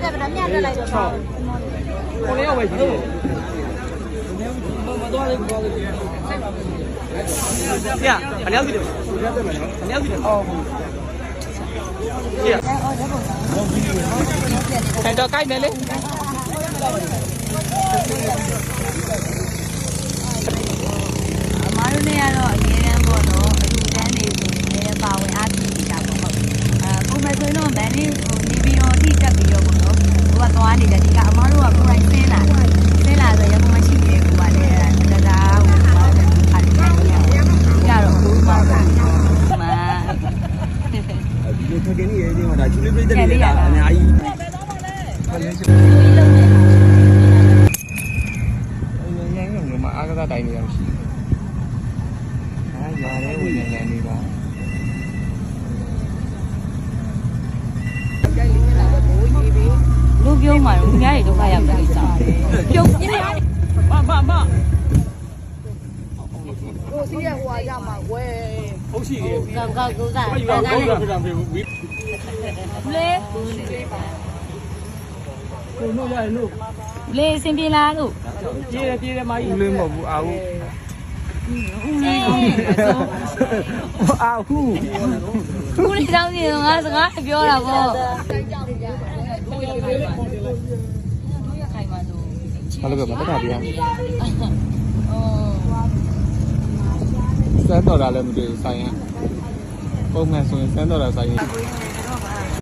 တယ်ဗျာမြတ်တက်လိုက်တော့ကိုလေးရောက်ပဲရှိတယ်မတော်လေးပေါ်လေးပြအလျောက်ကြည့်တယ်အလျောက်ကြည့်တယ်အော်ပြအဲ့တော့ကြိုက်တယ်လေအမားတို့နဲ့ကတော့အငြင်းတန်းပေါ့နော်အလူတန်းနေဆိုရင်ပါဝင်အားဖြည့်နေတာပေါ့ဟုတ်ပုံမှန်ဆိုရင်တော့မန်လေးဟိုနေပြီးတော့ထိတက်ပြီးတော့ပေါ့နော်ဟိုကသွားနေတယ်ဒီကအမားတို့ကကိုယ်တိုင်ဆင်းလာဆိုရန်ကုန်မှာရှိနေတယ်ကိုကလည်းတကားဟိုအားလည်းအားလည်းကြတော့ဘူးပါပါမဒီလိုထက်ကင်းနေရေးမှာဒါချူလေးပြိတ္တတွေကအများကြီးရန်ကုန်မှာအားကစားတိုင်းတွေရောက်ရှိရွာထဲဝင်နေတယ်နေပါလူပြုံးမှာတော့ညာတွေဒုက္ခရောက်တယ်လိမ့်စားပြုံးပြင်းရတယ်မကိုစီးရဟိုဟာရမှာဝဲဟုတ်ရှိတယ်ကောက်ကူကယူအောင်ကောက်တာပြန်ပြီးလေကိုလို့ရတယ်လို့လေအစဉ်ပြေလားလို့ပြေးတယ်မကြီးဦးလေးမဟုတ်ဘူးအာဟုအာဟုဦးလေးတောင်းနေတော့ငါစကားပြောတာပေါ့ဘာလို့ကမတက်တာပြရဩစမ်းတော်တာလည်းမတွေ့ဘူးဆိုင်ရပုံမှန်ဆိုရင်စမ်းတော်တာဆိုင်ရင်